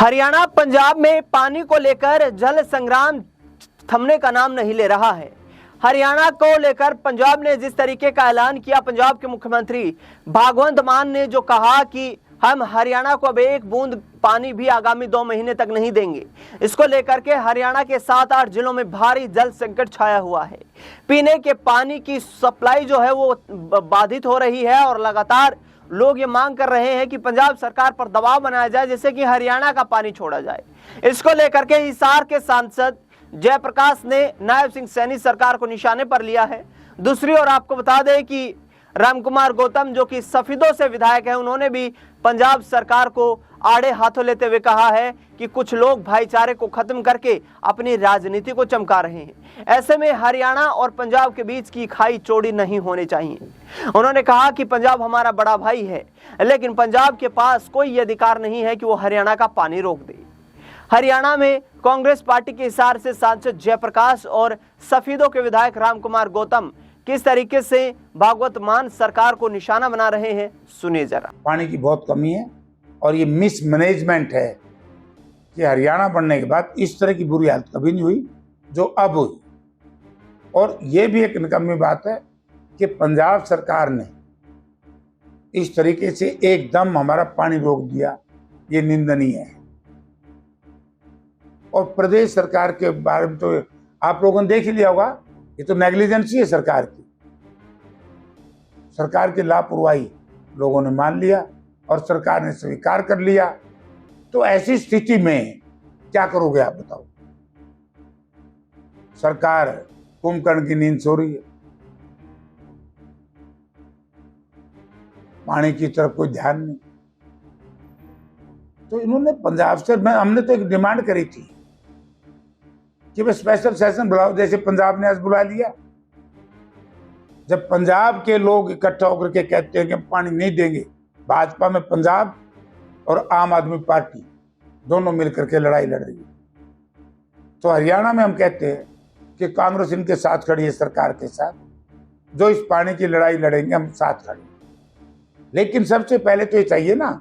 हरियाणा पंजाब में पानी को लेकर जल संग्राम थमने का नाम नहीं ले रहा है। हरियाणा को लेकर पंजाब ने जिस तरीके का ऐलान किया, पंजाब के मुख्यमंत्री भगवंत मान ने जो कहा कि हम हरियाणा को अब एक बूंद पानी भी आगामी 2 महीने तक नहीं देंगे, इसको लेकर के हरियाणा के 7-8 जिलों में भारी जल संकट छाया हुआ है। पीने के पानी की सप्लाई जो है वो बाधित हो रही है और लगातार लोग ये मांग कर रहे हैं कि पंजाब सरकार पर दबाव बनाया जाए जिससे कि हरियाणा का पानी छोड़ा जाए। इसको लेकर के हिसार के सांसद जयप्रकाश ने नायब सिंह सैनी सरकार को निशाने पर लिया है। दूसरी ओर आपको बता दें कि रामकुमार गौतम जो कि सफीदों से विधायक हैं, उन्होंने भी पंजाब सरकार को आड़े हाथों लेते हुए कहा है कि कुछ लोग भाईचारे को खत्म करके अपनी राजनीति को चमका रहे हैं। ऐसे में हरियाणा और पंजाब के बीच की खाई चौड़ी नहीं होनी चाहिए। उन्होंने कहा कि पंजाब हमारा बड़ा भाई है, लेकिन पंजाब के पास कोई अधिकार नहीं है कि वो हरियाणा का पानी रोक दे। हरियाणा में कांग्रेस पार्टी के हिसार से सांसद जयप्रकाश और सफीदों के विधायक रामकुमार गौतम किस तरीके से भागवत मान सरकार को निशाना बना रहे हैं, सुनिए जरा। पानी की बहुत कमी है और ये मिसमैनेजमेंट है कि हरियाणा बनने के बाद इस तरह की बुरी हालत कभी नहीं हुई जो अब हुई। और ये भी एक निकम्मी बात है कि पंजाब सरकार ने इस तरीके से एकदम हमारा पानी रोक दिया, ये निंदनीय है। और प्रदेश सरकार के बारे में तो आप लोगों ने देख ही लिया होगा, ये तो नेग्लिजेंसी है सरकार की। सरकार की लापरवाही लोगों ने मान लिया और सरकार ने स्वीकार कर लिया। तो ऐसी स्थिति में क्या करोगे आप बताओ? सरकार कुंभकर्ण की नींद सो रही है, पानी की तरफ कोई ध्यान नहीं। तो इन्होंने पंजाब से हमने तो एक डिमांड करी थी कि वे स्पेशल सेशन बुलाओ, जैसे पंजाब ने आज बुला लिया। जब पंजाब के लोग इकट्ठा होकर के कहते हैं कि हम पानी नहीं देंगे, भाजपा में पंजाब और आम आदमी पार्टी दोनों मिलकर के लड़ाई लड़ रही है, तो हरियाणा में हम कहते हैं कि कांग्रेस इनके साथ खड़ी है, सरकार के साथ, जो इस पानी की लड़ाई लड़ेंगे हम साथ खड़े। लेकिन सबसे पहले तो ये चाहिए ना,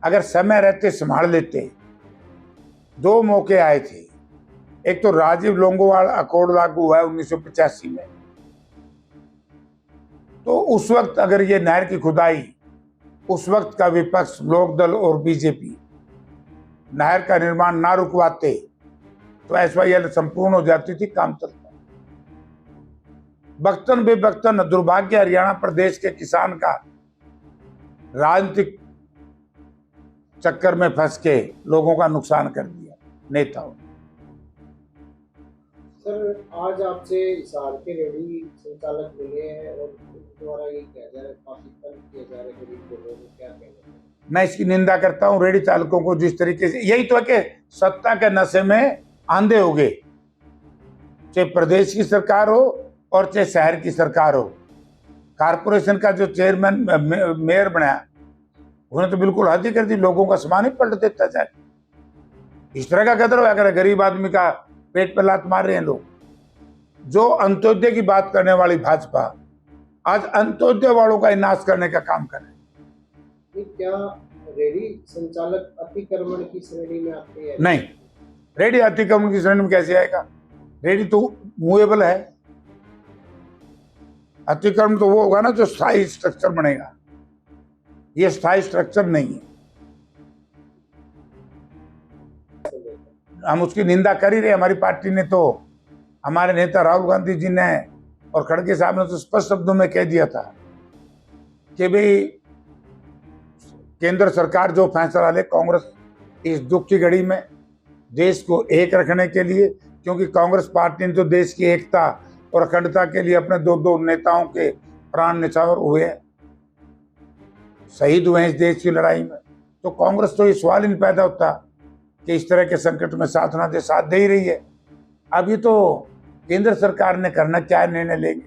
अगर समय रहते संभाल लेते। 2 मौके आए थे, एक तो राजीव लोंगोवाल अकॉर्ड लागू हुआ है 1985 में, तो उस वक्त अगर ये नहर की खुदाई, उस वक्त का विपक्ष लोकदल और बीजेपी नहर का निर्माण ना रुकवाते तो एसवाईएल संपूर्ण हो जाती थी, काम चलता। बख्तन बेबख्तन दुर्भाग्य हरियाणा प्रदेश के किसान का राजनीतिक चक्कर में फंस के लोगों का नुकसान कर दिया नेताओं ने। सर, आज आपसे हिसार के रेहड़ी संचालक मिले हैं और द्वारा ये कहा जा रहा है, काफी तंग किया जा रहा है गरीब लोगों को, क्या कहना है? मैं इसकी निंदा करता हूं रेहड़ी चालकों को, जिस तरीके से, यही तो है कि सत्ता के नशे में आंधे हो गए। चाहे प्रदेश की सरकार हो और चाहे शहर की सरकार हो, कारपोरेशन का जो चेयरमैन मेयर बनाया, उन्होंने तो बिल्कुल हद ही कर दी, लोगों का सामान ही पलट देता जाए। इस तरह का कदर हुआ कर गरीब आदमी का पेट पर लात मार रहे हैं लोग। जो अंत्योदय की बात करने वाली भाजपा आज अंत्योदय वालों का नाश करने का काम कर रहे हैं। क्या रेहड़ी संचालक अतिक्रमण की श्रेणी में आते हैं? नहीं, रेहड़ी अतिक्रमण की श्रेणी में कैसे आएगा? रेहड़ी तो मूवेबल है। अतिक्रमण तो वो होगा ना जो स्थायी स्ट्रक्चर बनेगा, ये स्थायी स्ट्रक्चर नहीं है। हम उसकी निंदा कर ही रहे। हमारी पार्टी ने तो, हमारे नेता राहुल गांधी जी ने और खड़गे साहब ने तो स्पष्ट शब्दों में कह दिया था कि भाई केंद्र सरकार जो फैसला ले, कांग्रेस इस दुख की घड़ी में देश को एक रखने के लिए, क्योंकि कांग्रेस पार्टी ने तो देश की एकता और अखंडता के लिए अपने 2 नेताओं के प्राण न्यौछावर हुए हैं, शहीद हुए हैं इस देश की लड़ाई में। तो कांग्रेस तो ये सवाल ही नहीं पैदा होता कि इस तरह के संकट में साथ ना दे, साथ दे ही रही है। अब ये तो केंद्र सरकार ने करना, क्या निर्णय लेंगे।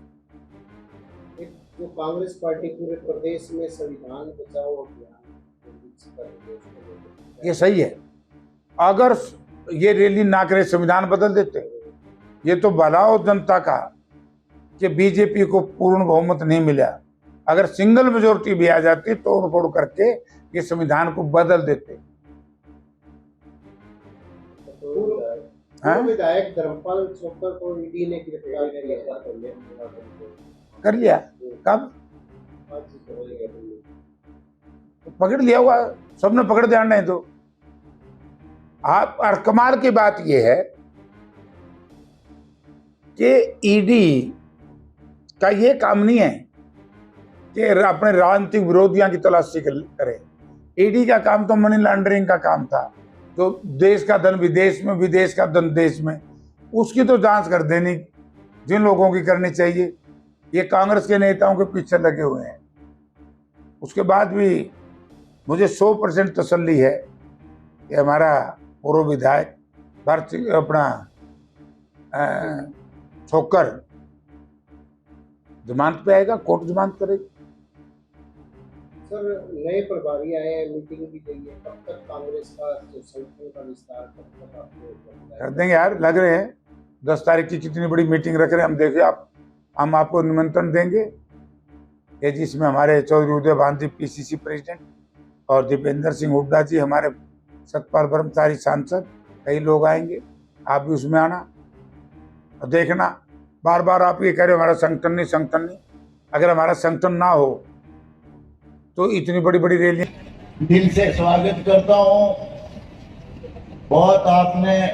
जो कांग्रेस पार्टी पूरे प्रदेश में संविधान बचाओ अभियान, ये सही है। अगर ये रैली ना करे, संविधान बदल देते। ये तो भलाओ जनता का कि बीजेपी को पूर्ण बहुमत नहीं मिला, अगर सिंगल मेजोरिटी भी आ जाती तोड़ फोड़ करके ये संविधान को बदल देते। हाँ? विधायक धर्मपाल चौकर को ईडी ने गिरफ्तार किया। कर लिया कब? आज हो गया। पकड़ लिया हुआ, सबने पकड़ दिया नहीं तो आप। और कमाल की बात यह है कि ईडी का ये काम नहीं है कि अपने राजनीतिक विरोधियों की तलाशी करे। ईडी का काम तो मनी लॉन्ड्रिंग का काम था, तो देश का धन विदेश में, विदेश का धन देश में, उसकी तो जांच कर देनी जिन लोगों की करनी चाहिए। ये कांग्रेस के नेताओं के पीछे लगे हुए हैं। उसके बाद भी मुझे 100% तसल्ली है कि हमारा पूर्व विधायक अपना छोकर जमानत पे आएगा, कोर्ट जमानत करेगी। सर, नए प्रभारी आए हैं, मीटिंग भी गई है, कब तक कांग्रेस का जो संगठन का विस्तार कब तक आपको लगता है? कर देंगे यार, लग रहे हैं 10 तारीख की कितनी बड़ी मीटिंग रख रहे हैं हम। देखिए हम आपको निमंत्रण देंगे ये, जिसमें हमारे चौधरी उदय भान जी पीसीसी प्रेसिडेंट और दीपेंद्र सिंह हुड्डा जी हमारे सतपाल ब्रह्मचारी सांसद, कई लोग आएंगे। आप भी उसमें आना और देखना। बार बार आप ये कह रहे हो हमारा संगठन नहीं। अगर हमारा संगठन ना हो तो इतनी बड़ी बड़ी रैली। दिल से स्वागत करता हूं। बहुत आपने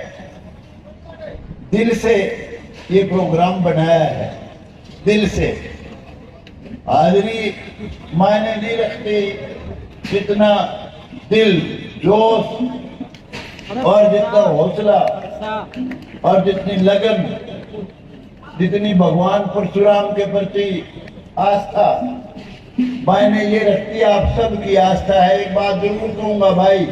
दिल से ये प्रोग्राम बनाया है, दिल से। हाजिरी मायने नहीं रखती, जितना दिल, जोश और जितना हौसला और जितनी लगन, जितनी भगवान परशुराम के प्रति आस्था मायने ये रखती है। आप सबकी आस्था है। एक बात जरूर कहूंगा भाई,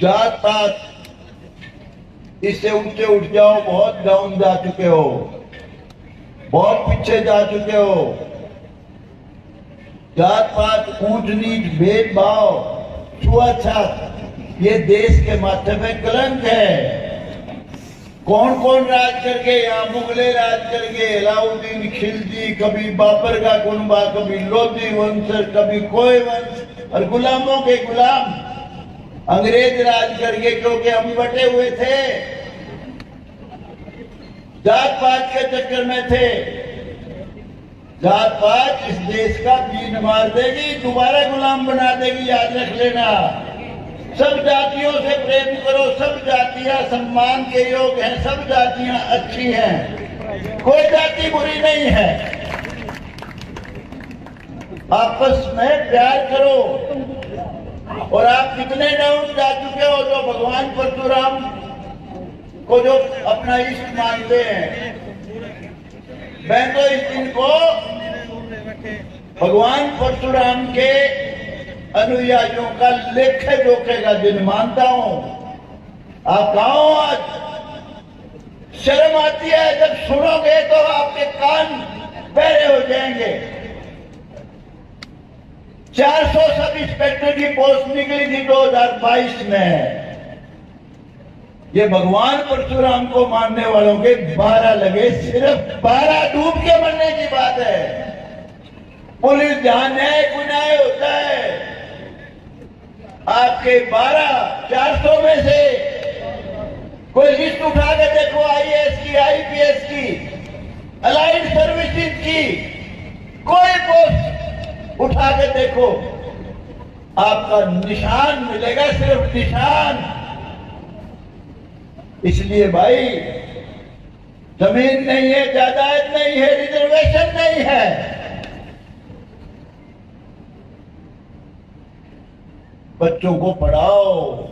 जात पात इससे ऊंचे उठ जाओ, बहुत डाउन जा चुके हो, बहुत पीछे जा चुके हो। जात पात, ऊंच नीच, भेदभाव, छुआछूत ये देश के माथे में कलंक है। कौन कौन राज करके, यहाँ मुगले राज करके, अलाउद्दीन खिलजी, कभी बाबर का कुनबा, कभी लोधी वंश, कभी कोई वंश, और गुलामों के गुलाम अंग्रेज राज करके, क्योंकि हम बटे हुए थे, जात पात के चक्कर में थे। जात पात इस देश का दीन मार देगी, दोबारा गुलाम बना देगी, याद रख लेना। सब जातियों से प्रेम करो, सब जातियां सम्मान के योग्य हैं, सब जातियां अच्छी हैं, कोई जाति बुरी नहीं है। आपस में प्यार करो। और आप कितने डाउन जा चुके हो जो भगवान परशुराम को जो अपना इष्ट मानते हैं। मैं तो इस दिन को भगवान परशुराम के अनुयायियों का लेखे जोखे का दिन मानता हूं। आप कहा हो आज शर्म आती है, जब सुनोगे तो आपके कान बहरे हो जाएंगे। 400 सब इंस्पेक्टर की पोस्ट निकली थी 2022 में। ये भगवान परशुराम को मानने वालों के 12 लगे, सिर्फ 12 डूब के मरने की बात है। पुलिस जहां न्याय गुनाह होता है, आपके 400 में से कोई लिस्ट उठा के देखो, आईएएस की, आईपीएस की, अलाइड सर्विसेज की, कोई पोस्ट उठा के देखो, आपका निशान मिलेगा, सिर्फ निशान। इसलिए भाई, जमीन नहीं है, जायदाद नहीं है, रिजर्वेशन नहीं है, बच्चों को पढ़ाओ।